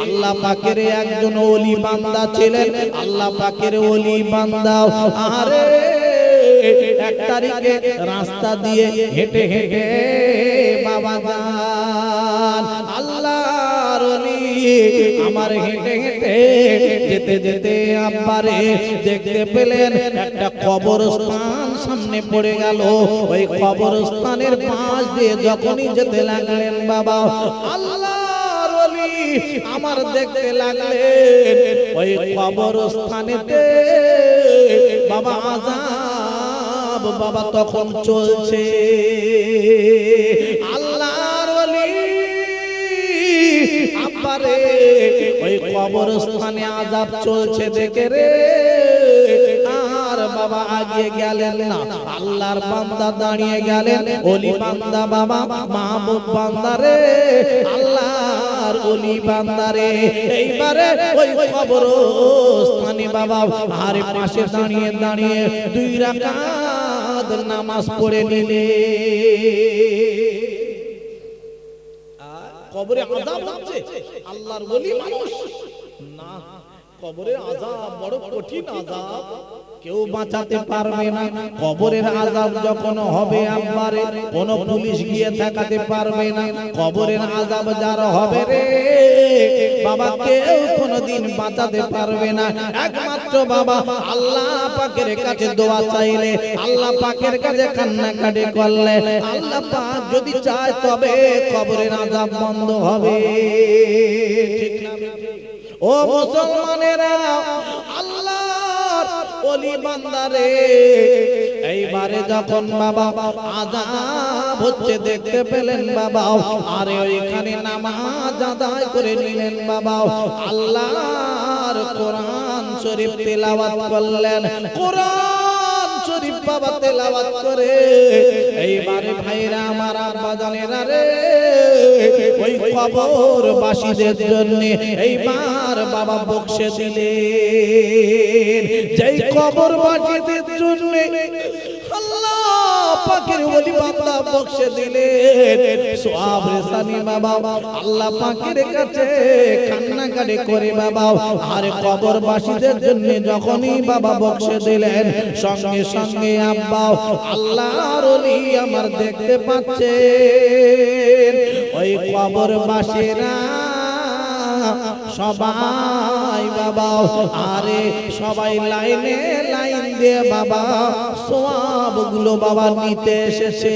আল্লাহ পাকের একজন ওলি বান্দা ছিলেন, আল্লাহ পাকের ওলি বান্দা আরে এক তারিখে রাস্তা দিয়ে হেঁটে হেঁটে বাবা যান আল্লাহর ওলি আমার হেঁটে হেঁটে যেতে যেতে আব্বারে দেখতে পেলেন একটা কবরস্থান সামনে পড়ে গেল। ওই কবরস্থানের পাশ দিয়ে যখনই যেতে লাগলেন বাবা আল্লাহর ওলি আমার দেখতে লাগলেন ওই কবরস্থানেতে বাবা আযাব বাবা তখন চলছে। আল্লাহর ওলি আব্বারে ওই কবরস্থানে আযাব চলছে দেখে রে আর বাবা আগিয়ে গেলেন না। আল্লাহর বান্দা দাঁড়িয়ে গেলেন, ওলি বান্দা বাবা মাহবুব বান্দা রে আল্লাহর ওলি বান্দা রে এইবারে ওই কবরস্থানে বাবা আর পাশে দাঁড়িয়ে দাঁড়িয়ে 2 রাকাত নামাজ পড়ে নিলে। কবরে আযাব হচ্ছে, আল্লাহর ওলি মানুষ না, কবরের আযাব বড় কঠিন আযাব, কেউ বাঁচাতে পারবে না। কবরের আযাব যখন হবে আব্বারে কোন পুলিশ গিয়ে ঠেকাতে পারবে না। কবরের আযাব যার হবে রে বাবা কেউ কোনদিন বাঁচাতে পারবে না। একমাত্র বাবা আল্লাহ পাকের কাছে দোয়া চাইলে, আল্লাহ পাকের কাছে কান্নাকাটি করলে আল্লাহ পাক যদি চায় তবে কবরের আযাব বন্ধ হবে। ঠিক না? ও মুসলমানেরা আল্লাহর ওলি বান্দারে এইবারে যখন বাবা আযাব হচ্ছে দেখতে পেলেন বাবা আরে ওইখানে নামাজ আদায় করে নিলেন বাবা। আল্লাহর কোরআন শরীফ তেলাওয়াত করলেন, কোরআন শরীফ বাবা তেলাওয়াত করে এইবারে ভাইরা আমার আব্বা জানেরা রে ওই কবরবাসীদের জন্য এইবার বাবা বকশে দিলেন। যেই কবরবাসীদের জন্য আল্লাহ পাকের ওলি বান্দা বকশে দিলেন সওয়াব রেসানি বাবা আল্লাহ পাকের কাছে কান্নাকাটি করে বাবা আর কবরবাসীদের জন্য যখনই বাবা বকশে দিলেন সঙ্গে সঙ্গে আব্বা আল্লাহর ওলি আমার দেখতে পাচ্ছেন ওই কবরবাসীরা সবাই বাবা আরে সবাই লাইনে লাইন দিয়ে বাবা সওয়াবগুলো বাবা নিতে এসেছে।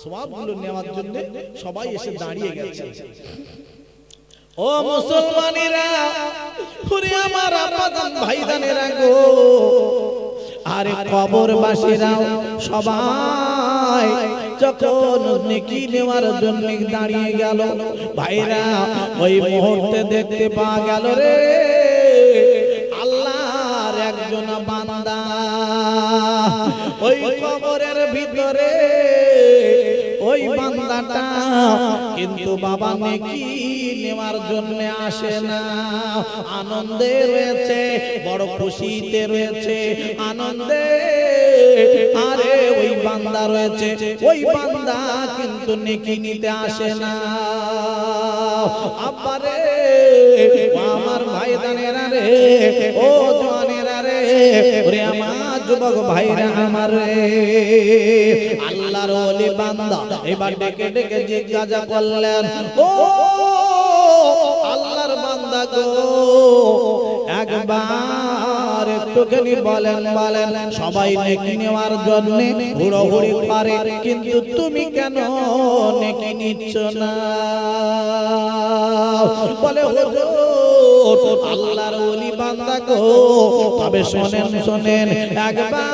সওয়াবগুলো নেওয়ার জন্য সবাই এসে দাঁড়িয়ে গেছে। ও মুসলমানেরা ওরে আমার আব্বাজান ভাইজানেরা গো আরে কবরবাসীরাও সবাই যখন নেকি নেওয়ার জন্য দাঁড়িয়ে গেল ভাইরা ওই মুহূর্তে দেখতে পাওয়া গেল রে আল্লাহর একজন বান্দা ওই কবরের ভিতরে। ওই বান্দাটা কিন্তু বাবা নেকি নেওয়ার জন্য আসে না, আনন্দে রয়েছে, বড় খুশিতে রয়েছে, আনন্দে আরে ওই বান্দা রয়েছে। ওই বান্দা কিন্তু নেকি নিতে আসে না। আব্বারে আমার ভাইদানেরা রে ও জওয়ানেরা রে ওরে আমার যুবক ভাইরা আমার রে আল্লাহর ওলি বান্দা এবার ডেকে ডেকে জিজ্ঞাসা করলেন ও আল্লাহর বান্দা গো একবার একটুখানি বলেন বলেন সবাই নেকি নেওয়ার জন্য হুড়োহুড়ি করে কিন্তু তুমি কেন নেকি নিচ্ছ না? বলে হুজুর আল্লাহর ওলি বান্দা গো তবে শোনেন শোনেন একবার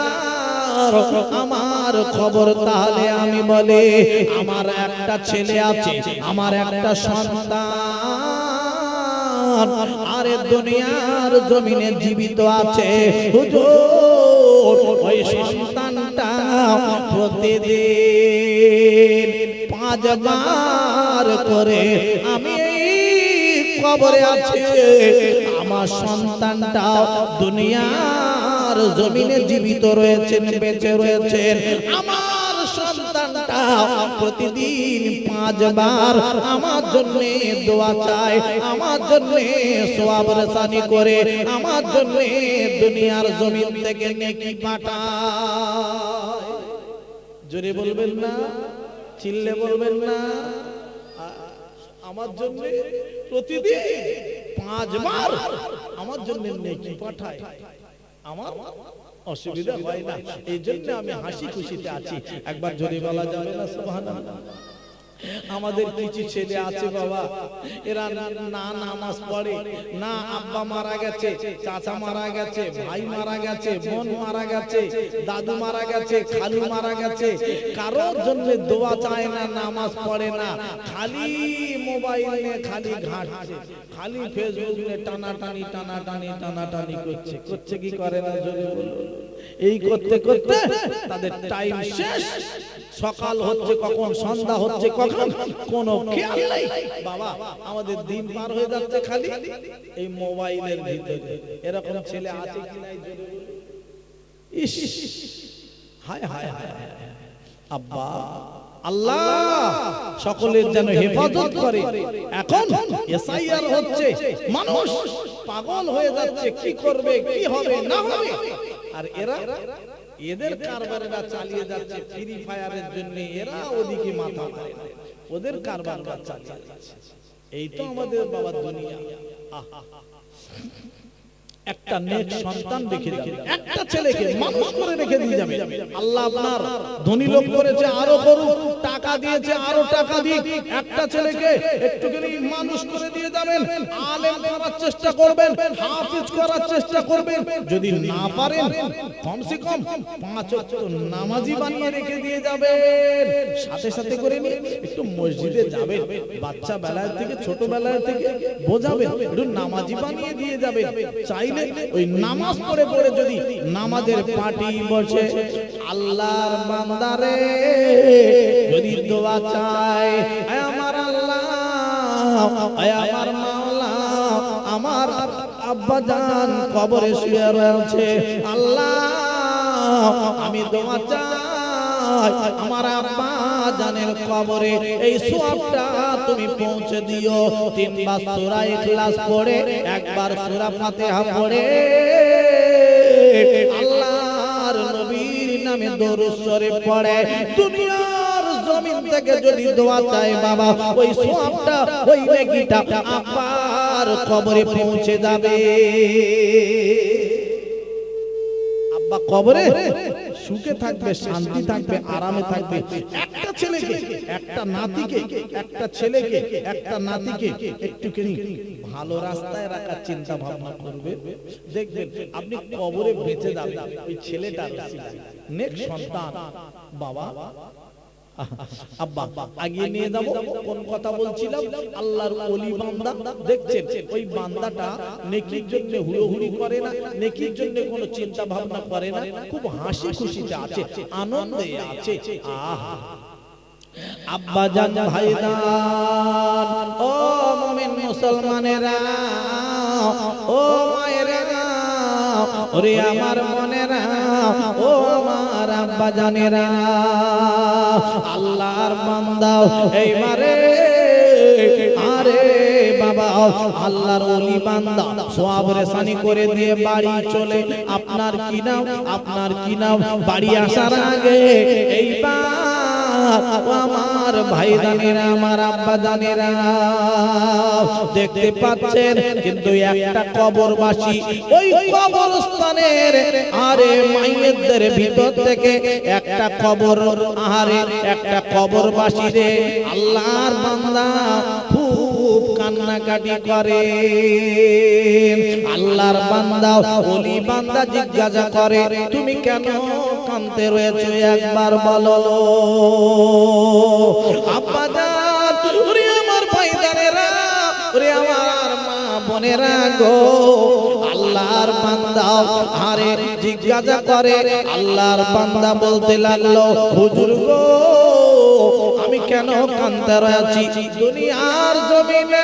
আমার খবর তাহলে আমি বলি আমার একটা ছেলে আছে, আমার একটা সন্তান আরে দুনিয়ার জমিনে জীবিত আছে হুজুর। ওই সন্তানটা প্রতিদিন 5 বার করে আমি কবরে আছে, আমার সন্তানটা দুনিয়ার জমিনে জীবিত রয়েছেন, বেঁচে রয়েছেন। আমার সন্তানটা প্রতিদিন 5 বার আমার জন্য দোয়া চায়, আমার জন্য সওয়াব রসানি করে, আমার জন্য দুনিয়ার জমিন থেকে নেকি পাঠায়। জোরে বলবেন না, চিল্লে বলবেন না। আমার জন্য প্রতিদিন 5 বার আমার জন্য নেকি পাঠায়, আমার অসুবিধা হয় না, এই জন্য আমি হাসি খুশিতে আছি। একবার জোরে বলা যাবে না সুবহানাল্লাহ? আমাদের কিছু ছেলে আছে বাবা, এরা না নামাজ পড়ে, না আব্বা মারা গেছে, চাচা মারা গেছে, ভাই মারা গেছে, বোন মারা গেছে, দাদু মারা গেছে, খালু মারা গেছে, কারোর জন্য দোয়া চায় না, নামাজ পড়ে না, খালি মোবাইলে খালি ঘাঁটছে, খালি ফেসবুক নিয়ে টানাটানি টানাটানি টানাটানি করছে। করছে কি করে না জোরে বলুন? এই করতে করতে তাদের টাইম শেষ। সকাল হচ্ছে কখন, সন্ধ্যা হচ্ছে কখন, কোনো খেয়াল নাই বাবা। আমাদের দিন পার হয়ে যাচ্ছে খালি এই মোবাইলের ভিতরে। এরকম ছেলে আছে কি নাই? ইস, হায় হায় হায়। আব্বা আল্লাহ সকলের যেন হেফাজত করে। এখন এসআইআর হচ্ছে, মানুষ পাগল হয়ে যাচ্ছে, কি করবে, কি হবে না হবে। আর এরা এদের কারবারেরা চালিয়ে যাচ্ছে ফ্রি ফায়ারের জন্য, এরা ওদিকে মাথা মারে, ওদের কারবাররা চালিয়ে যাচ্ছে। এই তো আমাদের বাবার দুনিয়া। একটা নেক সন্তান রেখে যাবে, একটা ছেলেকে মানুষ করে রেখে দিয়ে যাবে। আল্লাহ আপনার ধনী লোক করেছে, আরো করুক, টাকা দিয়েছে, আরো টাকা দিক। একটা ছেলেকে একটুখানি মানুষ করে দিয়ে যাবেন, আলেম করার চেষ্টা করবেন, হাফেজ করার চেষ্টা করবেন। যদি না পারেন কমসে কম 5 ওয়াক্ত নামাজি বানিয়ে রেখে দিয়ে যাবেন। সাথে সাথে করে নিয়ে একটু মসজিদে যাবেন, বাচ্চা বেলায় থেকে, ছোটবেলায় থেকে বোঝাবেন, একটু নামাজি বানিয়ে দিয়ে যাবেন। চাইলে ওই নামাজ পড়ে পড়ে যদি নামাজের পার্টি বসে, আল্লাহর বান্দারে যদি দোয়া চায়, আয় আমার আল্লাহ, আয় আমার মাওলা, আমার আব্বা জান কবরে শুয়ে রয়েছে, আল্লাহ আমি দোয়া চাই আমার আব্বা জানের কবরে এই সওয়াবটা তুমি পৌঁছে দিও। 3 বার সূরা ইখলাস পড়ে, 1 বার সূরা ফাতিহা পড়ে, আল্লাহর নবীর নামে দরুদ শরীফ পড়ে, দুনিয়ার জমিন থেকে যদি দোয়া চায় বাবা, ওই সওয়াবটা, ওই নেকিটা আব্বার কবরে পৌঁছে যাবে। আব্বা কবরে সুখে থাকবে, শান্তি থাকবে, আরামে থাকবে। একটা ছেলেকে, একটা নাতিকে, একটা ছেলেকে, একটা নাতিকে একটুখানি ভালো রাস্তায় রাখার চিন্তা ভাবনা করবে, দেখবেন আপনি কবরে বেঁচে যাবেন ওই ছেলেটার নেক সন্তান। বাবা আব্বা আগিয়ে নিয়ে যাব। কোন কথা বলছিলাম? আল্লাহর ওলি বান্দা, দেখছেন ওই বান্দাটা নেকির জন্য হুড়োহুড়ি করে না, নেকির জন্য কোনো চিন্তা ভাবনা করে না, খুব হাসি খুশিতে আছে, আনন্দে আছে। আব্বা জান, ভাইজান, ও মুমিন মুসলমানেরা, ও মায়েরা, ওরে আমার বোনেরা, ও আমার আব্বা জানেরা, আল্লাহর বান্দা এইবারে, আরে বাবা আল্লাহর ওলি বান্দা সওয়াব রেসানি করে দিয়ে বাড়ি চলে, আপনার কি নাম, আপনার কি নাম, বাড়ি আসার আগে এইবার আমার ভাই জানেরা, আমার আব্বা জানেরা, দেখতে পাচ্ছেন কিন্তু একটা কবরবাসী ওই কবরস্থানের, আরে মাইয়েতদের ভিতর থেকে একটা কবর, আরে একটা কবরবাসী রে আল্লাহর বান্দা খুব কান্নাকাটি করে। আল্লাহর বান্দা, ওলি বান্দা জিজ্ঞাসা করে, তুমি কেন কাঁদতে রয়েছো একবার বলো। আব্বা জান, ওরে আমার ভাইজানেরা, ওরে আমার মা বোনেরা গো, আল্লাহর বান্দা আরে জিজ্ঞাসা করে। আল্লাহর বান্দা বলতে লাগলো, হুজুর গো আমি কেন কাঁদতে রয়েছি, দুনিয়ার জমিনে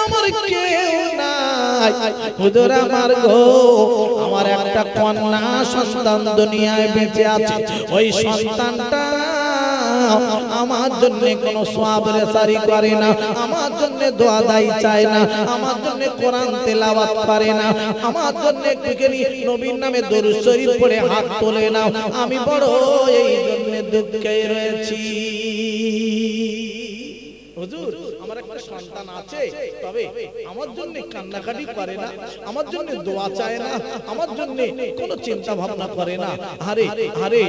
আমার কেউ নাই, হুজুর আমার গো আমার একটা কন্যা সন্তান দুনিয়ায় বেঁচে আছে, ওই সন্তানটা আমার জন্য কোনো সওয়াব রেসারি করে না, আমার জন্য দোয়া দাই চায় না, আমার জন্য কোরআন তেলাওয়াত করে না, আমার জন্য একটুখানি নবীর নামে দরুদ শরীফ পড়ে হাত তোলে না, আমি বড় এই জন্য দুঃখে রয়েছি। হুজুর আমার একটা সন্তান আছে, তবে আমার জন্য কান্নাকাটি করে না, আমার জন্য দোয়া চায় না, আমার জন্য কোনো চিন্তা ভাবনা করে না, আরে আরে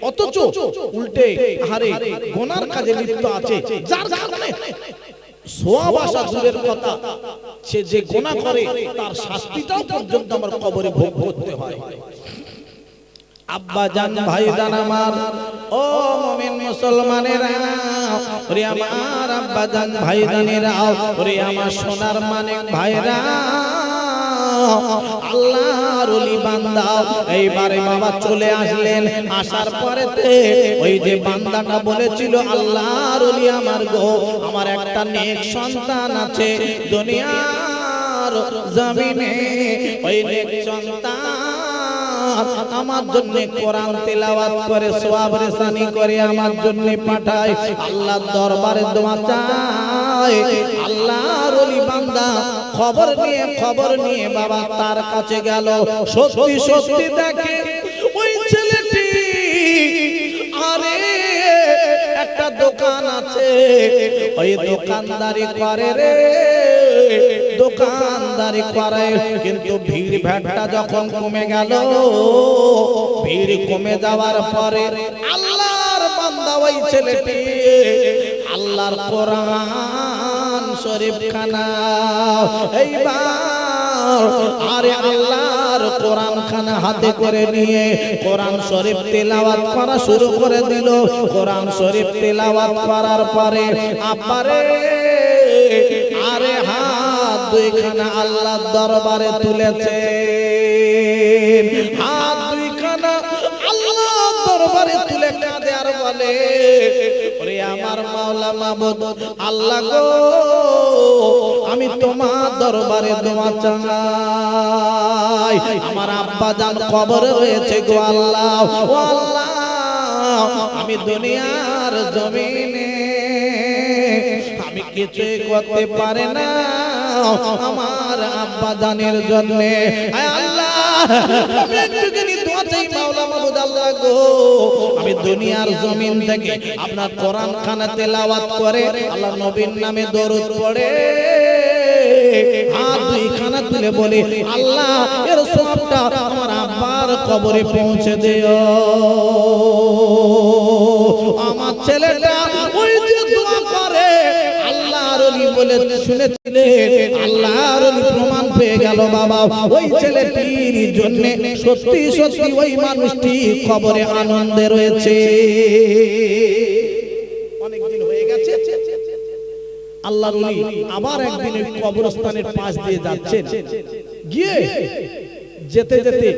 অথচ উল্টে আরে গুনার কাজে লিপ্ত আছে, যার কারণে সওয়াব আসা দূরের কথা, সে যে গুনাহ করে তার শাস্তিটাও পর্যন্ত আমার কবরে ভোগ করতে হয়। আব্বা জান ভাই জান আমার, ও মুমিন মুসলমানেরা, ওরে আমার আব্বা জান ভাই জানেরা, ওরে আমার সোনার মানিক ভাইরা, আল্লাহর ওলি বান্দা এইবারে বাবা চলে আসলেন। আসার পরেতে ওই যে বান্দাটা বলেছিল, আল্লাহর ওলি আমার গো, আমার একটা নেক সন্তান আছে দুনিয়ার জমিনে, ওই নেক সন্তান আমার জন্য কোরআন তেলাওয়াত করে সওয়াব রেসানি করে আমার জন্য পাঠায়, আল্লাহর দরবারে দোয়া চায়। আল্লাহর ওলি বান্দা খবর নিয়ে বাবা তার কাছে গেল। সত্যি সত্যি দেখে ওই ছেলেটি আরে একটা দোকান আছে, ওই দোকানদারি করে রে, দোকানদারি করে, কিন্তু ভিড় ভাট্টা যখন কমে গেল, ভিড় কমে যাওয়ার পরে আল্লাহর বান্দা ওই ছেলেটি আল্লাহর কোরআন শরীফ খানা এইবার আরে আল্লাহর কোরআন খানা হাতে করে নিয়ে কোরআন শরীফ তেলাওয়াত করা শুরু করে দিল। কোরআন শরীফ তেলাওয়াত করার পরে আপারে আরে হাত দুইখানা আল্লাহর দরবারে তুলেছে, হাত দুইখানা আল্লাহর দরবারে তুলে কাঁদে আর বলে, ওরে আমার মাওলা মাবুদ আল্লাহ গো, আমি তোমার দরবারে দোয়া চাই, আমার আব্বা জান কবরে রয়েছে গো আল্লাহ, ও আল্লাহ আমি দুনিয়ার জমিনে আমি কিছুই করতে পারে না, আমার আব্বা জানের জন্য আল্লাহ আমি একটুখানি দোয়া চাই মাওলা মাবুদ আল্লাহ গো, আমি দুনিয়ার জমিন থেকে আপনার কোরআন খানা তেলাওয়াত করে আল্লাহ নবীর নামে দরুদ পড়ে হাত দুইখানা তুলে বলে, আল্লাহ এর সওয়াবটা আমার আব্বার কবরে পৌঁছে দিও। আমার ছেলেটা ওই যে দোয়া করে আল্লাহর ওলি বলে শুনেছিলেন, আল্লাহর ওলি প্রমাণ পেয়ে গেল বাবা, ওই ছেলেটির জন্য সত্যি সত্যি ওই মানুষটি কবরে আনন্দে রয়েছে। অনেকদিন হয়ে গেছে, আল্লাহর ওলি আবার একদিন ওই কবরস্থানের পাশ দিয়ে যাচ্ছেন, গিয়ে যেতে যেতে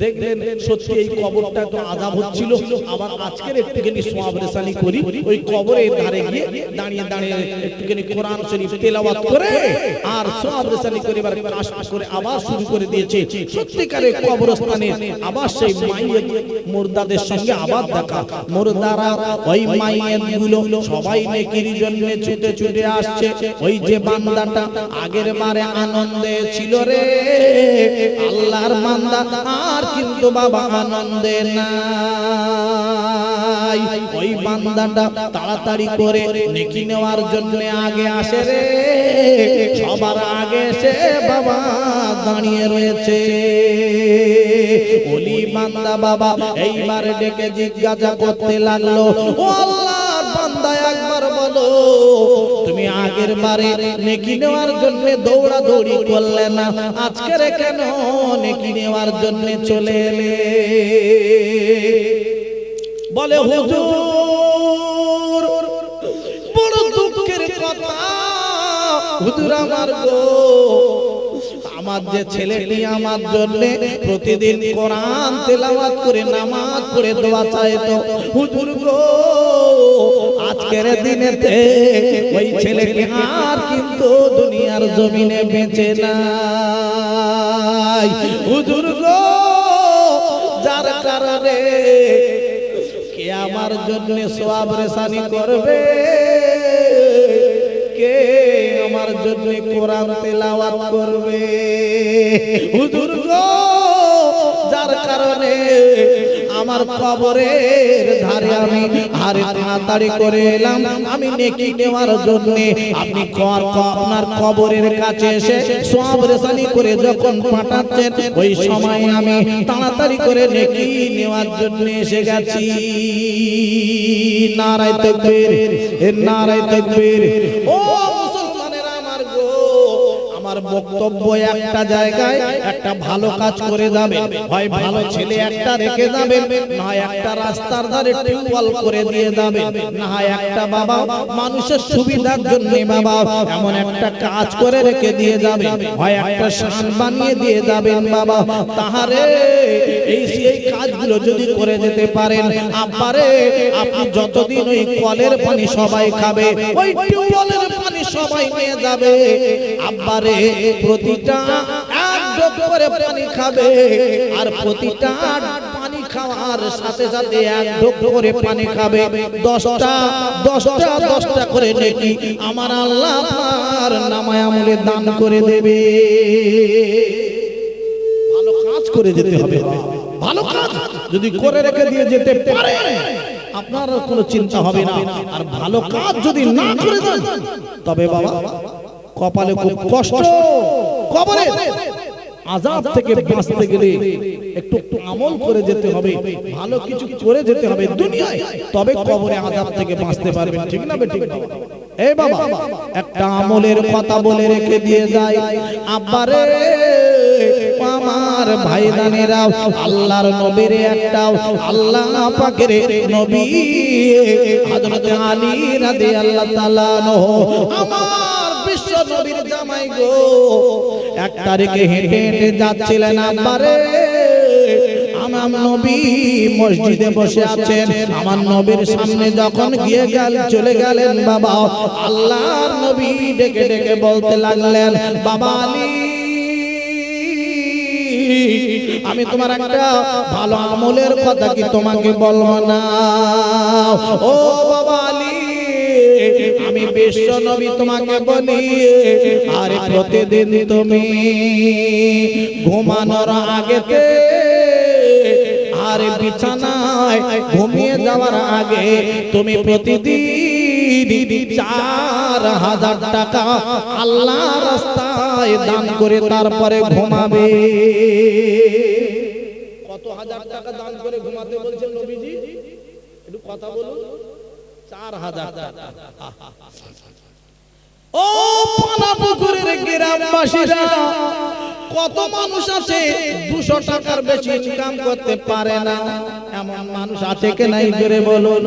দেখলেন সত্যি এই কবরটা একটু আযাব হচ্ছিল, আবার আজকের একটুখানি সওয়াব রেসানি করি, ওই কবরের ধারে গিয়ে দাঁড়িয়ে দাঁড়িয়ে একটুখানি কোরআন শরীফ তেলাওয়াত করে আর সওয়াব রেসানি করে এবার কাজ করে আবার শুরু করে দিয়েছে। সত্যিকারের কবরস্থানে আবার সেই মাইয়ত মুর্দাদের সঙ্গে আবার দেখা, মুর্দারা ওই মাইয়তগুলো সবাই নেকির জন্য ছুটে ছুটে আসছে। ওই যে বান্দাটা আগের বারে আনন্দে ছিল রে, আল্লাহর বান্দা আর কিন্তু বাবা আনন্দে নাই, ওই বান্দাটা তাড়াতাড়ি করে নেকি নেওয়ার জন্য আগে আসে রে, সবার আগে এসে বাবা দাঁড়িয়ে রয়েছে। ওলি বান্দা বাবা এইবার ডেকে জিজ্ঞাসা করতে লাগলো, ও আল্লাহর বান্দা একবার বলো, তুমি আগের বারে নেকি নেওয়ার জন্য দৌড়াদৌড়ি করলে না, আজকের কেন নেকি নেওয়ার জন্য চলে এলে? বলে হুজুর বড় দুঃখের কথা হুজুর আমার গো, আমার যে ছেলেটি আমার জন্য প্রতিদিন কোরআন তেলাওয়াত করে নামাজ পড়ে দোয়া চাইতো, হুজুর গো আজকের দিনেতে ওই ছেলেটি আর কিন্তু দুনিয়ার জমিনে বেঁচে নাই, হুজুর গো যার কারণে এ আমার জন্য সওয়াব রেসানি করবে, কে আমার জন্য কোরআন তেলাওয়াত করবে। হুজুর গো, যার কারণে আমার কবরের ধারে আমি হারে তাড়াতাড়ি করে এলাম আমি নেকি নেওয়ার জন্য। আপনি আপনার কবরের কাছে এসে সওয়াব রেসানি করে যখন পাঠাচ্ছেন, ওই সময় আমি তাড়াতাড়ি করে নেকি নেওয়ার জন্য এসে গেছি। নারায়ে তাকবীর, নারায়ে তাকবীর। ও মুসলমানেরা আমার গো, আমার বক্তব্য একটা জায়গায় একটা ভালো কাজ করে যাবে, হয় ভালো ছেলে একটা রেখে যাবে, না একটা রাস্তার ধারে টিউবওয়েল করে দিয়ে যাবে, না একটা বাবা মানুষের সুবিধার জন্য বাবা এমন একটা কাজ করে রেখে দিয়ে যাবে, হয় একটা শান বানিয়ে দিয়ে যাবেন বাবা। তাহারে এই কাজগুলো যদি করে যেতে পারেন, আব্বারে আপনি যতদিন ওই কলের পানি সবাই খাবে, ওই টিউবওয়েলের পানি সবাই নিয়ে যাবে, আব্বারে প্রতিটা এক ঢোক করে পানি খাবে, আর প্রতিটা পানি খাওয়ার সাথে সাথে এক ঢোক করে পানি খাবে, 10টা করে নেকি আমার আল্লাহ আপনার নামায়ে আমলে দান করে দেবে। ভালো কাজ করে যেতে হবে, ভালো কাজ যদি করে রেখে দিয়ে যেতে পারে আপনার কোনো চিন্তা হবে না। আর ভালো কাজ যদি না করে দেন তবে বাবা কপালে খুব কষ্ট। কবরে আযাব থেকে বাঁচতে গেলে একটু আমল করে যেতে হবে, ভালো কিছু করে যেতে হবে দুনিয়ায়, তবে কবরে আযাব থেকে বাঁচতে পারবেন। ঠিক না বেঠিক? এই বাবা একটা আমলের কথা বলে রেখে দিয়ে যায়, আব্বারে আমার ভাইদানেরা, আল্লাহর নবীর একটা আল্লাহ পাকের নবী হযরত আলী রাদিয়াল্লাহু তাআলা আমার বিশ্ব নবীর জামাই গো, এক তারিখে হেঁটে হেঁটে যাচ্ছিলেন, আব্বারে আমার নবী মসজিদে বসে আছেন, আমার নবীর সামনে যখন গিয়ে চলে গেলেন বাবা, আল্লাহর নবী ডেকে ডেকে বলতে লাগলেন, বাবা আলী আমি তোমার একটা ভালো আমলের কথা কি তোমাকে বলবো না? ও বাবা আলী আমি বিশ্ব নবী তোমাকে বলি, আর প্রতিদিন তুমি ঘুমানোর আগেতে আর বিছানায় ঘুমিয়ে যাওয়ার আগে তুমি প্রতিদিন 4000 টাকা আল্লাহর রাস্তায় দান করে তারপরে ঘুমাবে। কত হাজার টাকা দান করে ঘুমাতে বলছেন নবীজি? একটু কথা বলুন। 4000 টাকা। ও পানাপুকুরের গ্রামবাসীরা, কত মানুষ আছে 200 টাকার বেশি ইনকাম করতে পারে না, এমন মানুষ আছে কি নাই জোরে বলুন।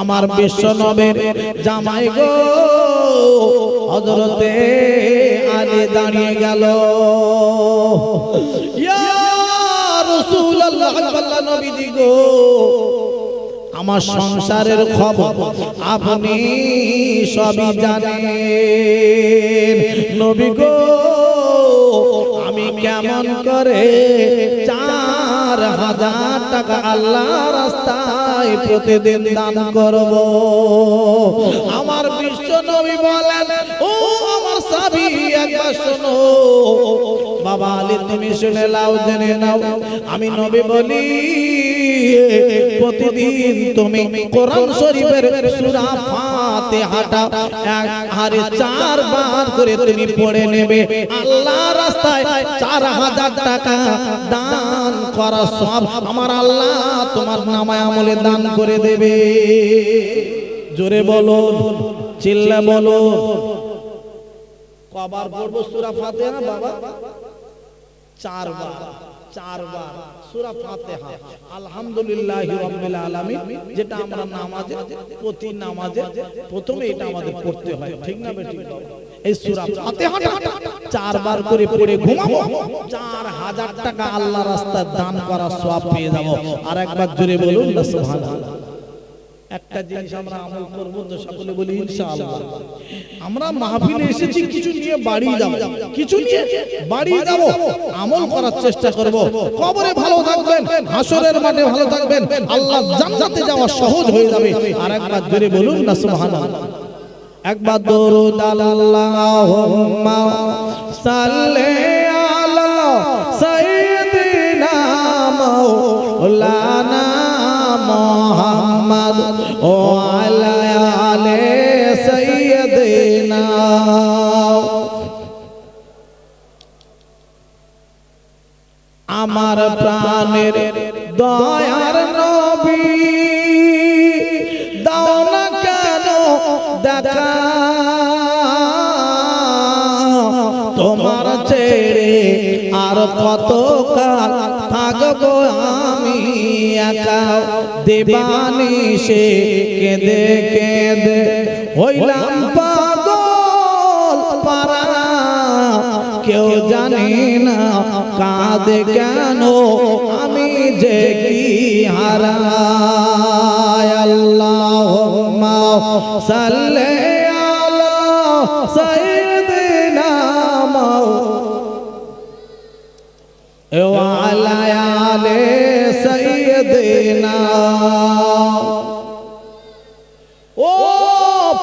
আমার বিশ্ব নবীর জামাই গো হযরতে আলী দাঁড়িয়ে গেল, ইয়া রাসূলুল্লাহ আল্লাহ নবীজি গো আমার সংসারের খবর আপনি সবই জানেন, নবী গো আমি কেমন করে 4000 টাকা আল্লাহর রাস্তায় প্রতিদিন দান করব? আমার বিশ্ব নবী বলেন, ও আমার সাবি একবার শোনো, বাবা আলী তুমি শুনে নাও, জেনে নাও, আমি নবী বলি প্রতিদিন তুমি কোরআন শরীফের সূরা ফাতিহাটা 4 বার করে তুমি পড়ে নেবে, আল্লাহর রাস্তায় 4000 টাকা দান করা সব আমার আল্লাহ তোমার নামায়ে আমলে দান করে দেবে। জোরে বলো, চিল্লা বলো। কবার পড়বো সূরা ফাতিহা বাবা? 4 বার। 4 বার সূরা ফাতিহা আলহামদুলিল্লাহি রাব্বিল আলামিন, যেটা আমরা নামাজে প্রতি নামাজে প্রথমে এটা আমাদের পড়তে হয়। ঠিক না বেঠিক? এই সূরা ফাতিহাটা 4 বার করে পড়ে ঘুমাবো, 4000 টাকা আল্লাহর রাস্তায় দান করা সওয়াব পেয়ে যাব। আর একবার জোরে বলুন না সুবহানাল্লাহ। একটা জিনিস আমরা আমল করব তো সকলে বলি ইনশাআল্লাহ। আমরা মাহফিলে এসেছি কিছু নিয়ে বাড়ি যাব, কিছু নিয়ে বাড়ি যাব, আমল করার চেষ্টা করব। কবরে ভালো থাকবেন, হাসরের মাঠে ভালো থাকবেন, আল্লাহ জান্নাতে যাওয়া সহজ হয়ে যাবে। আর একবার জোরে বলুন না সুবহানাল্লাহ। একবার দরুদ আল্লাহুম্মা সাল্লি আলা সাইয়্যিদিনা মাওলানা মুহাম্মদ ও আলা আলি সাইয়্যিদিনা। আমার প্রাণের দয়ার নবী দাও না কেন দেখা, তোমার ছেড়ে আর কত কাল থাকবো আমি একা। দেবানিশে কেঁদে কেঁদে হইলাম পাগল পারা, কেউ জানি না কাঁদে কেন আমি যে কি হারাই। আল্লাহুম্মা সাল্লি আলা সাইয়্যিদিনা ওয়া আলা আলি সাইয়্যিদিনা। ও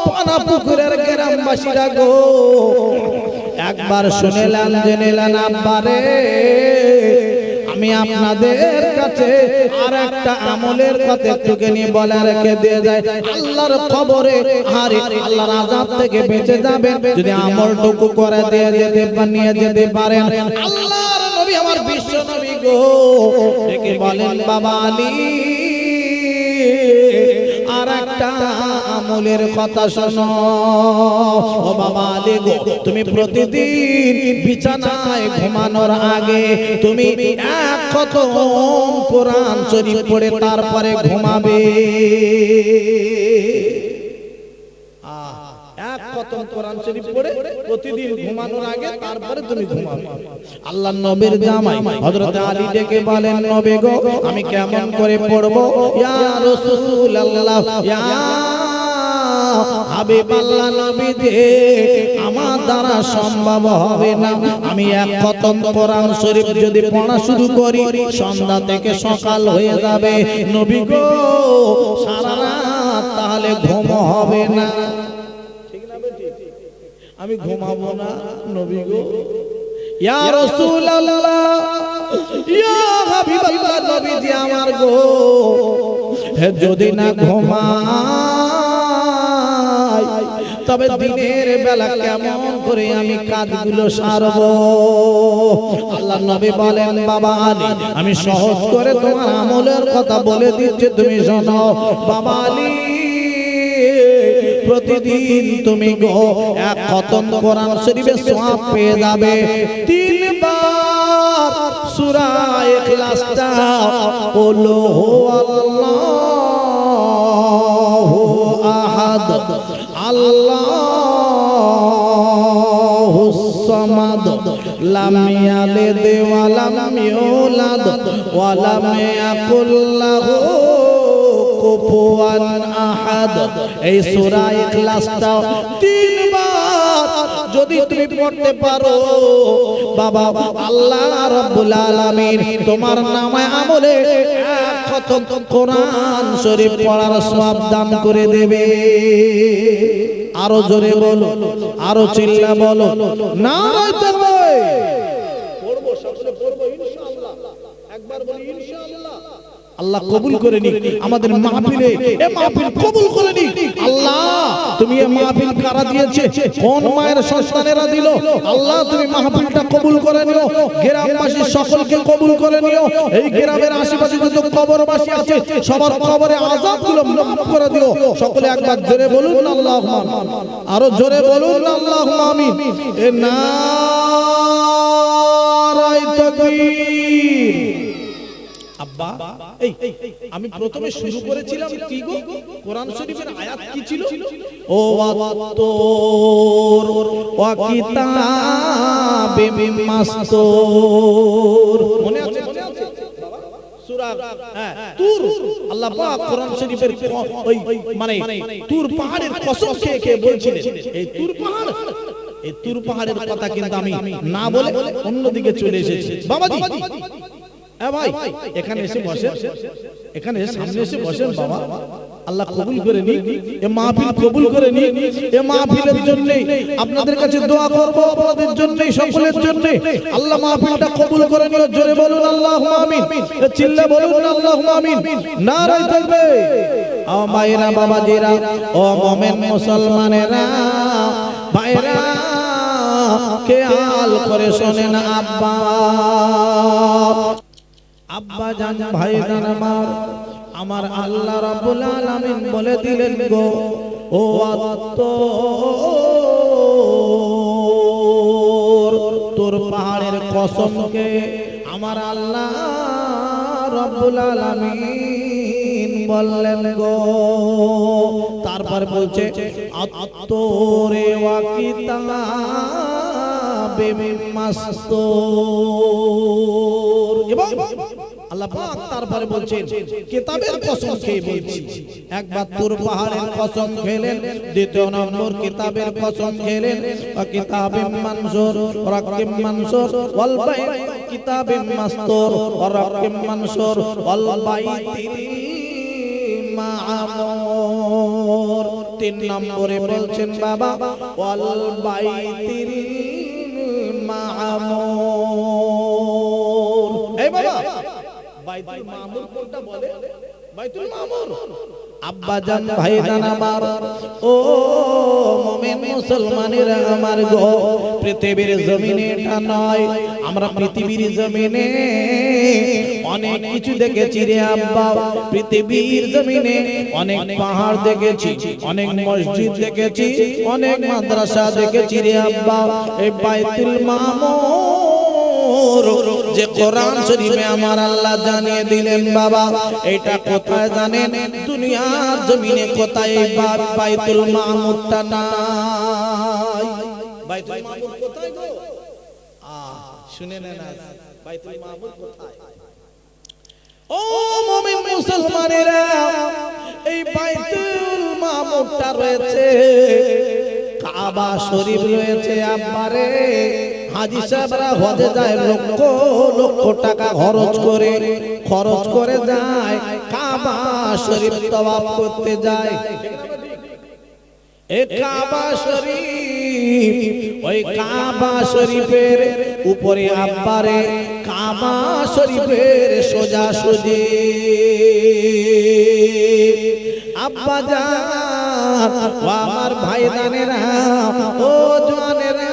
পানাপুকুরের গ্রামবাসীরা গো, একবার শুনেলেন জেনেলেন আব্বারে, আমি আপনাদের কাছে আর একটা আমলের কথা একটুখানি বলে রেখে দিয়ে যায়। আল্লাহর কবরে আরে আল্লাহর আযাব থেকে বেঁচে যাবেন যদি আমলটুকু করে দিয়ে যেতে নিয়ে যেতে পারেন। আল্লাহর নবী আমার বিশ্ব নবী গো ডেকে বলেন, বাবা আলী আর একটা আমলের কথা শোনো। ও বাবা আলী গো, তুমি প্রতিদিন বিছানায় ঘুমানোর আগে তুমি এক খতম কোরআন শরীফ পড়ে তারপরে ঘুমাবে। এক খতম কোরআন শরীফ পড়ে প্রতিদিন ঘুমানোর আগে তারপরে তুমি ঘুমাবে। আল্লাহর নবীর জামাই হযরত আলী ডেকে বলেন, নবী গো আমি কেমন করে পড়বো? ইয়া রাসূলুল্লাহ, ইয়া হাবিবাল্লাহ নবীজি, আমার দ্বারা সম্ভব হবে না। আমি এক খতম কোরআন শরীফ যদি পড়া শুরু করি সন্ধ্যা থেকে সকাল হয়ে যাবে। নবী গো সারা রাত তাহলে ঘুম হবে না, আমি ঘুমাবো না। নবী গো, ইয়া রাসূলুল্লাহ, ইয়া হাবিবাল্লাহ নবীজি আমার গো, যদি না ঘুমাই তবে দিনের বেলা কেমন করে আমি কাজগুলো সারবো? আল্লাহর নবী বলেন, বাবা আলী আমি সহজ করে তোমার আমলের কথা বলে দিচ্ছি, তুমি শোনো। বাবা আলী প্রতিদিন তুমি গো এক খতম কোরআন শরীফের সওয়াব পেয়ে যাবে। 3 বার সূরা ইখলাসটা বলো, আল্লাহু আহাদ আল্লাহুস সামাদ লাম ইয়ালিদ ওয়া লাম ইউলাদ ওয়া লাম ইয়াকুল লাহু কুফুয়ান আহাদ। এই সূরা ইখলাসটা 3 বার যদি তুমি পড়তে পারো, বাবা আল্লাহ রাব্বুল আলামিন তোমার নামে আমলে এক খতম কোরআন শরীফ পড়ার সওয়াব দান করে দেবে। আরো জোরে বলো, আরো চিল্লা বলো, নারায়ে তাকবীর। পড়বো, সকলে পড়বো ইনশাআল্লাহ। একবার বলি ইনশাআল্লাহ। আল্লাহ কবুল করে নিক আমাদের মাহফিলে, এই মাহফিল কবুল করে নিক আল্লাহ। তুমি এই মাহফিল কারা দিয়েছে? কোন মায়ের সন্তানেরা দিল? আল্লাহ তুমি মাহফিলটা কবুল করে নিও, গ্রামবাসী সকলকে কবুল করে নিও। এই গ্রামের আশেপাশে যত কবরবাসী আছে সবার কবরে আযাবগুলো মাফ করে দিও। সকলে একবার জোরে বলুন আল্লাহুম্মা, আরো জোরে বলুন আল্লাহুম্মা আমিন। এ নারায়ে তাকবীর। আব্বা এই আমি প্রথমে শুরু করেছিলাম কি গো? কোরআন শরীফের আয়াত কি ছিল? ও ওয়াত্তুর ওয়া কিতাবিম মাসতুর। মনে আছে? সূরা তুর আল্লাহ পাক কোরআন শরীফের ওই মানে তুর পাহাড়ের কসম খেয়ে খেয়ে বলছিলেন এই তুর পাহাড়ের কথা কিন্তু আমি না বলে অন্যদিকে চলে এসেছি বাবাজি ভাই এখানে এসে বসেন এখানে সামনে এসে বসেন বাবা আল্লাহ কবুল করে নি এই মাহফিল কবুল করে নি এই মাহফিলের জন্য আপনাদের কাছে দোয়া করব আপনাদের জন্য সকলের জন্য আল্লাহ মাহফিলটা কবুল করে নিও জোরে বলুন আল্লাহুম্মা আমিন চিল্লে বলুন আল্লাহুম্মা আমিন নারে তাকবীর ও মায়েরা বাবাজিরা ও মুমিন মুসলমানেরা ভাইরা খেয়াল করে শোনেন আব্বা জান ভাইজান আমার আল্লাহ রাব্বুল আলামিন বলে দিলেন গো ও তোর পাহাড়ের কসমকে আমার আল্লাহ রাব্বুল আলামিন বললেন গো তারপর বলছে আত্তরে ওয়া কিতাবে মাসতুর এবং আল্লাহ পাক তারপরে বলছেন কিতাবের কসম খেয়ে বলছি একবার তুর পাহাড়ের কসম খেলেন দ্বিতীয় নম্বর কিতাবের কসম খেলেন কিতাবিম মানসুর রাকিম মানসুর ওয়াল বাইত কিতাবিম মাসতুর রাকিম মানসুর ওয়াল বাইতিল মা'মুর তিন নম্বরে বলছেন বাবা ওয়াল বাইতিল মা'মুর এই বাবা বাইতুল মামুর কোনটা বলে বাইতুল মামুর আব্বা জান ভাইজান আমার ও মুমিন মুসলমানেরা আমার গো পৃথিবীর জমিনে এটা নয় আমরা পৃথিবীর জমিনে অনেক কিছু দেখেছি রে আব্বা পৃথিবীর জমিনে অনেক পাহাড় দেখেছি অনেক মসজিদ দেখেছি অনেক মাদ্রাসা দেখেছি রে আব্বা এই বাইতুল মামুর যে কোরআন শরীফে আমার আল্লাহ জানিয়ে দিলেন বাবা এটা কোথায় জানেন দুনিয়ার জমিনে কোথায় বাইতুল মামুরটা নাই বাইতুল মামুর কোথায় গো শুনে নেন বাইতুল মামুর কোথায় ও মুমিন মুসলমানেরা এই বাইতুল মামুরটা রয়েছে কাবা শরীফ রয়েছে আব্বারে হাজী সাহেবরা হজে যায় লক্ষ লক্ষ টাকা খরচ করে যায় কাবা শরীফ তওয়াফ করতে যায় এই কাবা শরীফ ওই কাবা শরীফের উপরে আব্বারে কাবা শরীফের সোজাসুজি আব্বা জান ও আমার ভাইজানেরা ও জওয়ানেরা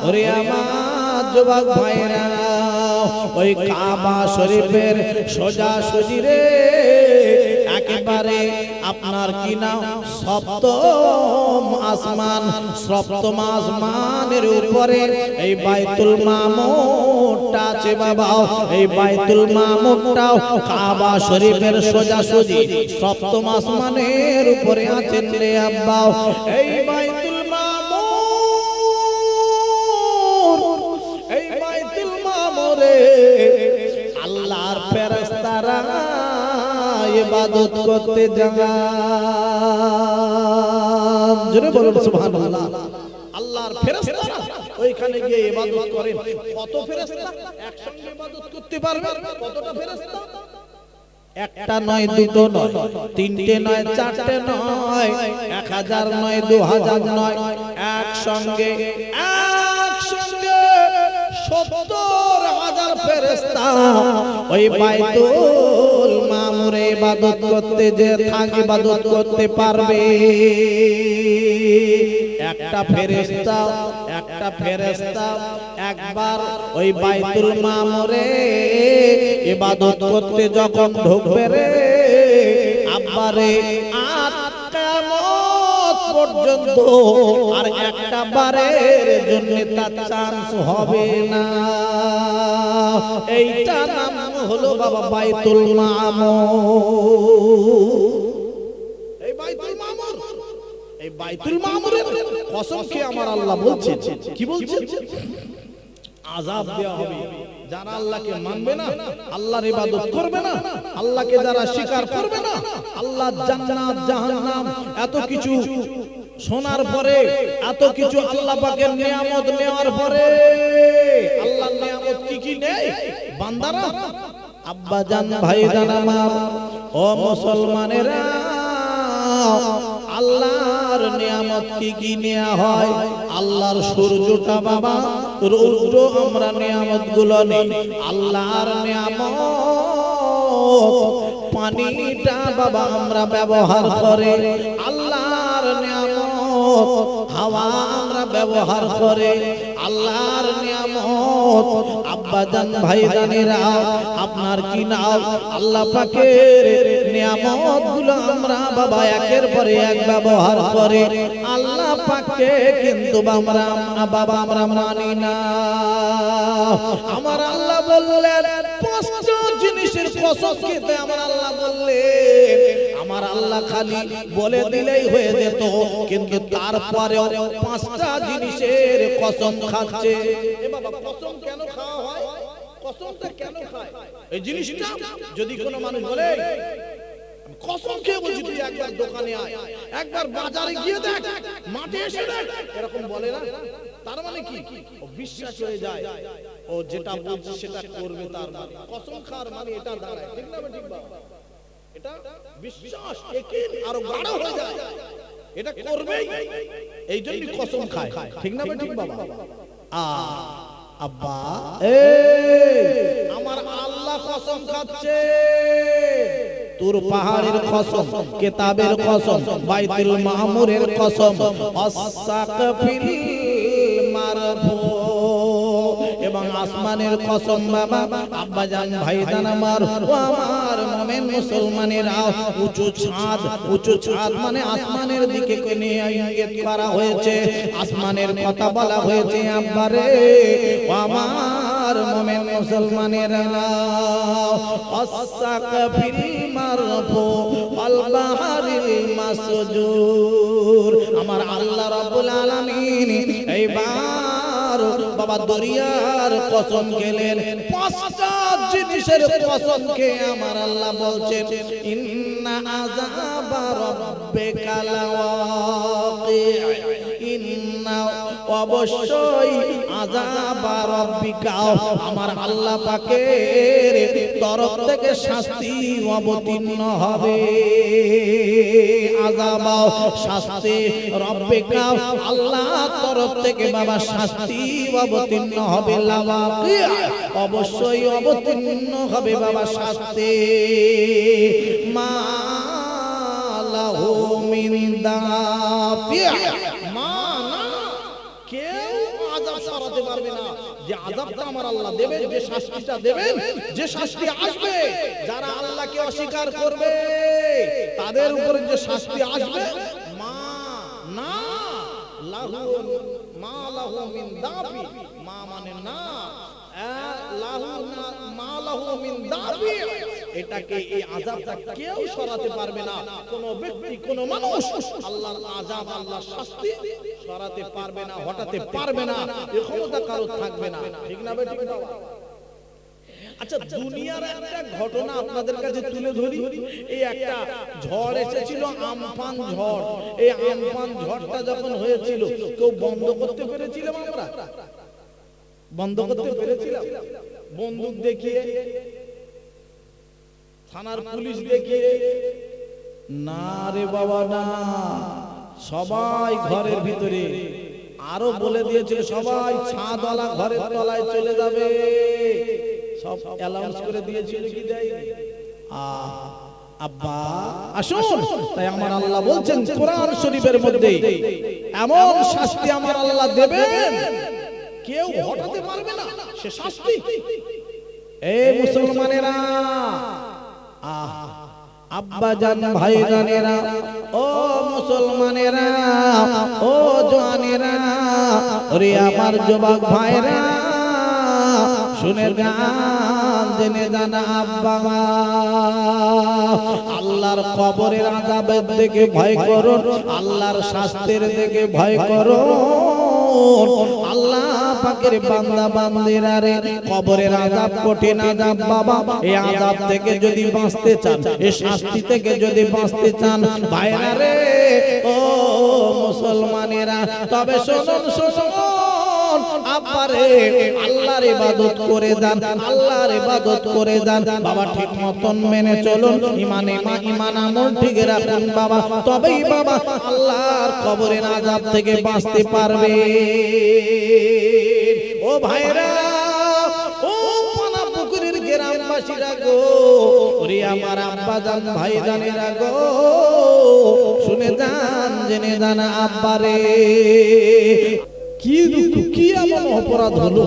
ওরে আমার যুবক ভাইরা ওই কাবা শরীফের সোজাসুজি রে একেবারে আপনার কি নাম সপ্তম আসমানের উপরে এই বাইতুল মামুরটা আছে বাবা এই বাইতুল মামুরটাও কাবা শরীফের সোজাসুজি সপ্তম আসমানের উপরে আছেন রে আব্বা এই বাইতুল মামুর এই বাইতুল মামুরে আল্লাহর ফেরেশতারা ইবাদত করতে যান জোরে বলুন সুবহানাল্লাহ আল্লাহর ফেরেশতারা ওইখানে গিয়ে ইবাদত করেন কত ফেরেশতা একসঙ্গে ইবাদত করতে পারবে কতটা ফেরেশতা একটা নয় দুটো নয় তিনটে নয় চারটে নয় 1000 নয় 2000 নয় একসঙ্গে 70,000 ফেরেশতা ওই বাইতুল মামুরে ইবাদত করতে যে ইবাদত করতে পারবে একটা ফেরেশতা একবার ওই বাইতুল মামুরে ইবাদত করতে যখন ঢুকবে রে আব্বারে আর কিয়ামত পর্যন্ত আর একটা বারের জন্য তার চান্স হবে না এইটা নাম হলো বাবা বাইতুল মামুর এই বাইতুল মামুর এই বাইতুল মামুরের কসম খেয়ে আমার আল্লাহ বলছেন কি বলছেন আযাব দেওয়া হবে। যারা আল্লাহকে মানবে না, আল্লাহর ইবাদত করবে না, আল্লাহকে যারা স্বীকার করবে না, আল্লাহ জান্নাত জাহান্নাম এত কিছু শোনার পরে, এত কিছু আল্লাহ পাকের নিয়ামত নেওয়ার পরে, আল্লাহর নিয়ামত কি কি নেই বান্দারা? আব্বা জান ভাই জান আমার ও মুসলমানেরা, আল্লাহর নিয়ামত কি কি নেওয়া হয়? আল্লাহর সূর্যটা বাবা, রৌদ্র আমরা নিয়ামত গুলো নেই। আল্লাহর নিয়ামত পানিটা বাবা আমরা ব্যবহার করে। আল্লাহর নিয়ামত হাওয়া আমরা ব্যবহার করে। আল্লাহর নিয়ামত আব্বা জান ভাই জানেরা আপনার কি নাও? আল্লাহ পাকের নিয়ামত গুলো আমরা বাবা একের পরে এক ব্যবহার করে। আল্লাহ পাককে কিন্তু বাবা আমরা মানি না। আমার আল্লাহ বললেন পাঁচটা জিনিসের কসম খেতে। আমার আল্লাহ বললেন, আমার আল্লাহ খালি বলে দিলেই হয়ে যেত, কিন্তু তারপরেও পাঁচটা জিনিসের কসম খাচ্ছে। এ বাবা কসম কেন খাওয়া হয়? কসমটা কেন খায়? এই জিনিসটা যদি কোনো মানুষ বলে কসম খেয়ে বলছি, তুই একবার দোকানে আয়, একবার বাজারে গিয়ে দেখ, মাঠে এসে দেখ, এরকম বলে না? তার মানে কি? ও বিশ্বাস হয়ে যায়, ও যেটা বলছে সেটা করবে। তার মানে কসম খাওয়ার মানে এটা দাঁড়ায়, ঠিক না? ঠিক বাবা, এটা বিশ্বাস একিন আরো গাঢ় হয়ে যায়, এটা করবেই, এই জন্যই কসম খায়, ঠিক না? ঠিক বাবা। আব্বা আমার আল্লাহ কসম খাচ্ছে, তোর পাহাড়ের কসম, কিতাবের কসম, বাইতুল মামুরের কসম, আস-সাকফিল মারফু এবং আসমানের কসম। বাবা আব্বা জান ভাই জান আমার ও আমার মুমিন মুসলমানেরা, উঁচু ছাদ মানে আসমানের দিকে নিয়ে ইঙ্গিত করা হয়েছে, আসমানের কথা বলা হয়েছে। আব্বারে ও আমার মুমিন মুসলমানেরা, আস-সাকফিল মারফু ওয়াল বাহরিল মাসজুর। আমার আল্লাহ রাব্বুল আলামিন এইবার বাবা দরিয়ার কসম খেলেন। পাঁচটা জিনিসের কসম খেয়ে আমার আল্লাহ বলছেন, ইন্না আযাবা রাব্বিকা লাওয়াকি, ইন্না অবশ্যই আযাবা রাব্বিকা আমার আল্লাহ পাকের তরফ থেকে শাস্তি অবতীর্ণ হবে। আযাবা শাস্তি, রাব্বিকা আল্লাহ তরফ থেকে বাবা শাস্তি অবতীর্ণ হবে। লাওয়াকি অবশ্যই অবতীর্ণ হবে বাবা শাস্তি। মা লাহু মিন দাফি, মা না কেউ আযাব সরাতে পারবে না। যে আযাবটা আমার আল্লাহ দেবেন, যে শাস্তিটা দেবেন, যে শাস্তি আসবে, যারা আল্লাহকে অস্বীকার করবে তাদের উপরে যে শাস্তি আসবে, মা না লাহু, মা লাহু মিন দাফি, মা মানে না, লাহু না, মা লাহু মিন দাফি, এটাকে এই আযাবটা কেউ সরাতে পারবে না। কোন ব্যক্তি, কোন মানুষ আল্লাহর আযাব, আল্লাহর শাস্তি সরাতে পারবে না, হটাতে পারবে না, এই ক্ষমতা কারো থাকবে না, ঠিক না? ঠিক বাবা। আচ্ছা, দুনিয়ার একটা ঘটনা আপনাদের কাছে তুলে ধরি। এই একটা ঝড় এসেছিল, আমফান ঝড়। এই আমফান ঝড়টা যখন হয়েছিল, কেউ বন্ধ করতে পেরেছিলাম? আমরা বন্ধ করতে পেরেছিলাম? বন্দুক দেখিয়ে, থানার পুলিশ দেখিয়ে? না রে বাবা না। সবাই ঘরের ভিতরে, আরো বলে দিয়েছিল সবাই ছাদওয়ালা ঘরের তলায় চলে যাবে, সব অ্যালাউন্স করে দিয়েছিল কি দেয়? আব্বা আসুন। তাই আমার আল্লাহ বলছেন কোরআন শরীফের মধ্যে, এমন শাস্তি আমার আল্লাহ দেবেন কেউ হটাতে পারবে না সে শাস্তি। এই মুসলমানেরা, আব্বা জান ভাই জানেরা, ও মুসলমানেরা, ও জওয়ানেরা, ওরে আমার যুবক ভাইরা, শুনে গান জেনে জানা আব্বা, আল্লাহর কবরের আযাবের দিকে ভয় করুন, আল্লাহর শাস্তির দিকে ভয় করুন। আল্লাহ পাকের বান্দা বান্দিরা রে, কবরের আযাব কঠিন আযাব বাবা। এই আযাব থেকে যদি বাঁচতে চান, এই শাস্তি থেকে যদি বাঁচতে চান ভাইরা রে, ও মুসলমানেরা, তবে শুনুন শুনুন আব্বারে, আল্লাহর ইবাদত করে যান, আল্লাহর ইবাদত করে যান বাবা। ঠিক মতন মেনে চলুন, ঈমান আমল ঠিক রাখুন বাবা, তবেই বাবা আল্লাহর কবরের আযাব থেকে বাঁচতে পারবে। ও ভাইরা, ও পানাপুকুরের গ্রামবাসীরা গো, ওরে আমার আব্বা জান ভাই জানেরা গো, শুনে যান জেনে যান আব্বারে, কি দুঃখ, কি এমন অপরাধ হলো,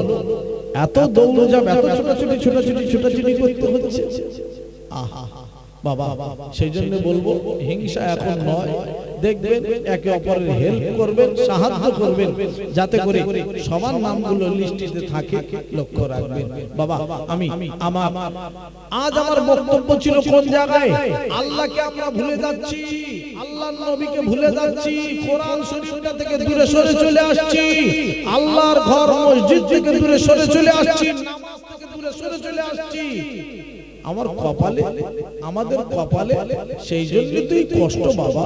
এত দৌড়ঝাঁপ, এত ছোটাছুটি করতে হচ্ছে। আহা বাবা, সেই জন্য বলবো হিংসা এখন নয়, দেখবেন একে অপরের হেল্প করবেন, সাহায্য করবেন, যাতে করে সবার নামগুলো লিস্টিতে থাকে, লক্ষ্য রাখবেন বাবা। আজ আমার বক্তব্য ছিল কোন জায়গায়, আল্লাহকে আমরা ভুলে যাচ্ছি, আল্লাহর নবীকে ভুলে যাচ্ছি, কোরআন শরীফটা থেকে দূরে সরে চলে আসছি, আল্লাহর ঘর মসজিদ থেকে দূরে সরে চলে আসছি, নামাজ থেকে দূরে সরে চলে আসছি। আমার কপালে, আমাদের কপালে সেই জন্য তুই কষ্ট বাবা।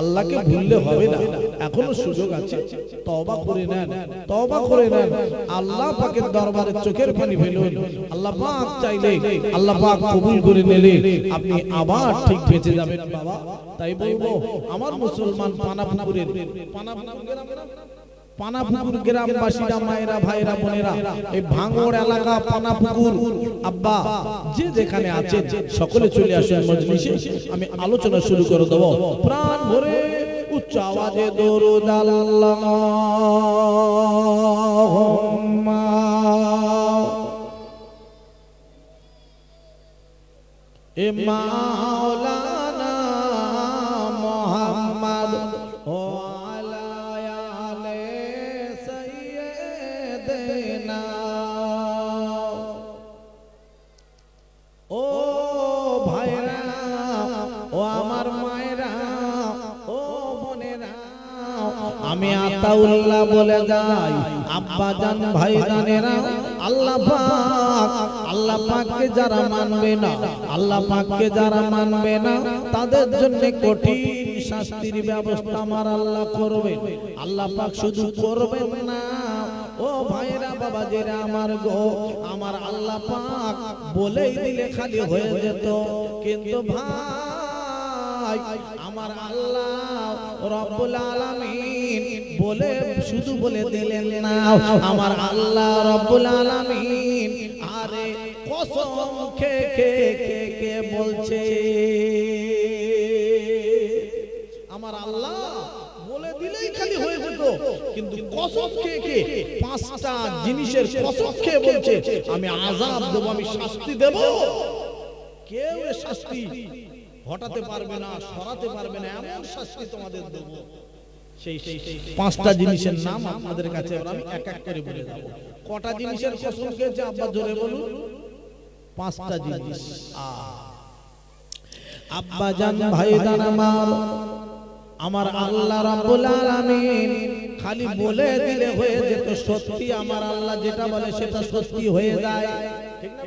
আল্লাহকে ভুললে হবে না, এখনো সুযোগ আছে, তওবা করে নেন, তওবা করে নেন, আল্লাহ পাকের দরবারে চোখের পানি ফেলুন। আল্লাহ পাক চাইলে, আল্লাহ পাক কবুল করে নিলে আপনি আবার ঠিক বেঁচে যাবেন বাবা। তাই বলবো আমার মুসলমান পানাপুকুর গ্রামবাসীরা, মায়েরা, ভাইরা, বোনেরা, এই ভাঙড় এলাকা পানাপুকুর আব্বা যে যেখানে আছেন সকলে চলে আসেন মজলিসে, আমি আলোচনা শুরু করে দেব। প্রাণ ভরে উচ্চ আওয়াজে দরুদ আল্লাহুম্মা এ মাওলানা মুহাম্মদ ও আমি আতাউল্লাহ বলে যাই, আব্বা জান ভাই জানেরা, আল্লাহ পাককে যারা মানবে না, আল্লাহ পাককে যারা মানবে না, তাদের জন্য কঠিন শাস্তির ব্যবস্থা আমার আল্লাহ করবে। আল্লাহ পাক শুধু করবেন না, ও ভাইরা বাবা যারা আমার গো, আমার আল্লাহ পাক বলেই দিলে খালি হয়ে যেত, কিন্তু ভাই আমার আল্লাহ রব্বুল আলামিন বলে শুধু বলে দিলেন না, আমার আল্লাহ রব্বুল আলামিন আরে কসম খেয়ে বলছে, আমার আল্লাহ বলে দিলেই খালি হয়ে যেত, কিন্তু কসম খেয়ে পাঁচটা জিনিসের কসম খেয়ে বলছে আমি আযাব দেব, আমি শাস্তি দেব। কেউ এ শাস্তি হটাতে পারবে না, সরাতে পারবে না, এমন শাস্তি তোমাদের দেব। সেই পাঁচটা জিনিসের নাম আপনাদের কাছে আমি এক এক করে বলে দেব। কটা জিনিসের কসম খেয়েছে আব্বা জোরে বলুন? পাঁচটা জিনিস। আব্বা জান ভাই জান আমার আল্লাহ রাব্বুল আলামিন খালি বলে দিলে হয়ে যেত, সত্যি আমার আল্লাহ যেটা বলে সেটা সত্যি হয়ে যায়, ঠিক না?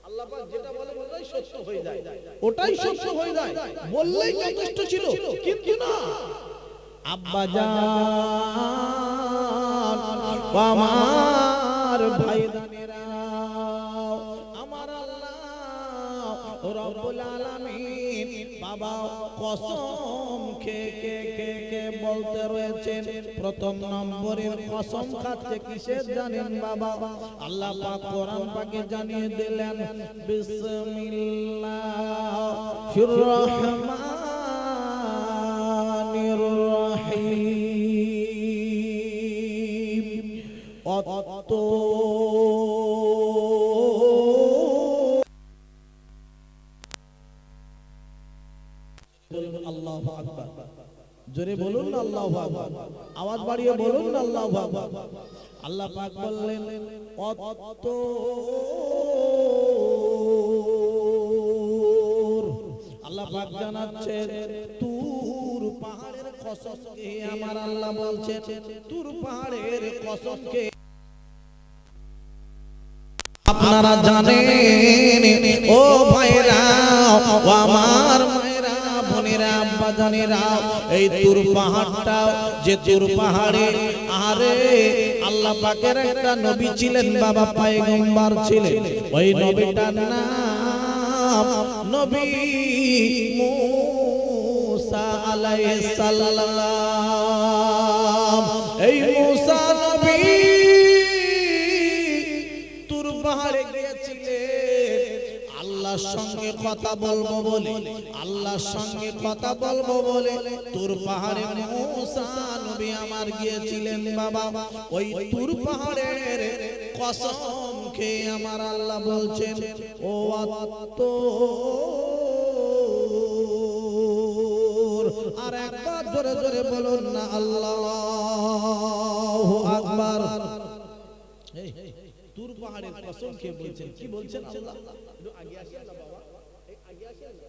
আল্লাহ পাক যেটা বলে ওটাই সত্য হয়ে যায়, ওটাই সত্য হয়ে যায়, বললেই যথেষ্ট ছিল। কিন্তু না, আব্বা জান আমার ভাই জানেরা, আমার আল্লাহ রব্বুল আলামিন বাবা কসম খেয়ে বলতে রয়েছেন। প্রথম নম্বরের কসম খাচ্ছে কিসের জানেন বাবা? আল্লাহ পাক কোরআন পাকে জানিয়ে দিলেন, বিসমিল্লাহির রহমানির রহিম। অত আল্লাহু আকবার, জোরে বলুন না আল্লাহু আকবার, আওয়াজ বাড়িয়ে বলুন না আল্লাহু আকবার। আল্লাহ পাক বললেন অত, আল্লাহ পাক জানাচ্ছেন তুর পাহাড়ের কসম খেয়ে আমার আল্লাহ বলছেন, তুর পাহাড়ের কসম খেয়ে আপনারা জানেন ও ভাইরা, ও আমার মায়েরা, বোনেরা, আব্বা জানেরা, এই তুর পাহাড়টা যে তুর পাহাড়ে আরে আল্লাহ পাকের একটা নবী ছিলেন, বাবা পয়গম্বর ছিলেন। ওই নবীটার নাম নবী মুসা আলাইহিস সালাম। এই মুসা নবী তুর পাহাড়ে গিয়েছিলেন আল্লাহর সঙ্গে কথা বলবো বলে, আল্লাহর সঙ্গে কথা বলবো বলে তুর পাহাড়ে মুসা নবী আমার গিয়েছিলেন। বাবা ওই তুর পাহাড়ের কসম খেয়ে আমার আল্লাহ বলছেন, ও আত্মর, আর একবার জোরে জোরে বলুন না আল্লাহু আকবার। তুর পাহাড়ের কসম খেয়ে বলছেন, কি বলছেন আল্লাহ? একটু আগে আসেন না বাবা, এই আগে আসেন না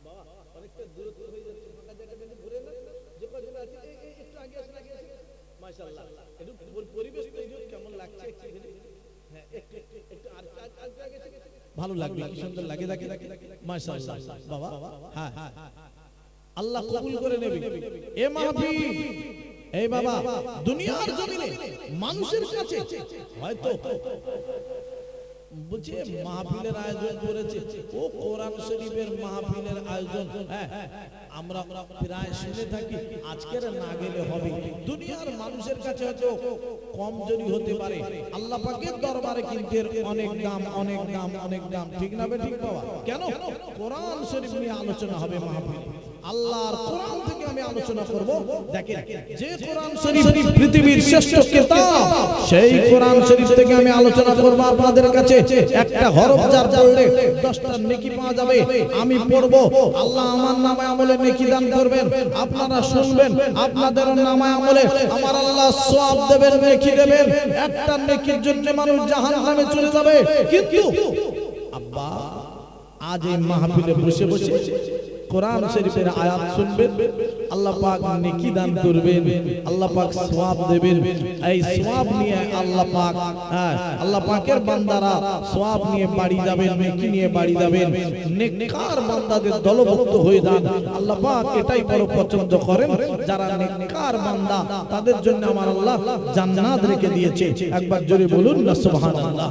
বাবা, অনেকটা দূরত্ব হয়ে যাচ্ছে, ফাঁকা জায়গা থেকে ঘুরে না যে কজন আছে, এই একটু আগে আসেন, আগে আসেন। মাশাআল্লাহ, একটু পরিবেশ তৈরি কেমন লাগছে একটু, হ্যাঁ একটু একটু আর আগে ভালো লাগবে, কি সুন্দর লাগে দেখে মাশাআল্লাহ বাবা। হ্যাঁ আল্লাহ কবুল করে নেবে এ মাহফিল। এই বাবা দুনিয়ার জমিনে মানুষের কাছে হয়তো বুঝে মাহফিলের আয়োজন করেছে, ও কোরআন শরীফের মাহফিলের আয়োজন, হ্যাঁ আমরা প্রায় শুনে থাকি, আজকের না গেলে হবে। দুনিয়ার মানুষের কাছে হয়তো কম জরি হতে পারে, আল্লাহ পাকের দরবারে কিন্তু এর অনেক দাম, অনেক দাম, অনেক দাম, ঠিক না ঠিক বাবা? কেন? কোরআন শরীফ নিয়ে আলোচনা হবে মাহফিল, আল্লাহর কোরআন থেকে আমি আলোচনা করব। দেখেন যে কোরআন শরীফ পৃথিবীর শ্রেষ্ঠ কিতাব, সেই কোরআন শরীফ থেকে আমি আলোচনা করব আপনাদের কাছে। একটা হরফ যার পড়লে 10টা নেকি পাওয়া যাবে, আমি পড়ব, আল্লাহ আমার নামে আমলে নেকি দান করবেন, আপনারা শুনবেন, আপনাদের নামে আমলে আমার আল্লাহ সওয়াব দেবেন, নেকি দেবেন। একটা নেকির জন্য মানুষ জাহান্নামে চলে যাবে, কিন্তু আব্বা আজ এই মাহফিলে বসে বসে কোরআন শরীফের আয়াত শুনবেন, আল্লাহ পাক নেকি দান করবেন, আল্লাহ পাক সওয়াব দেবেন। এই সওয়াব নিয়ে আল্লাহ পাক, আল্লাহ পাকের বান্দারা সওয়াব নিয়ে বাড়ি যাবেন, নেকি নিয়ে বাড়ি যাবেন। নেককার বান্দাদের দলভুক্ত হয়ে যান, আল্লাহ পাক এটাই বড় পছন্দ করেন। যারা নেককার বান্দা তাদের জন্য আমার আল্লাহ জান্নাত রেখে দিয়েছে। একবার জোরে বলুন না সুবহানাল্লাহ।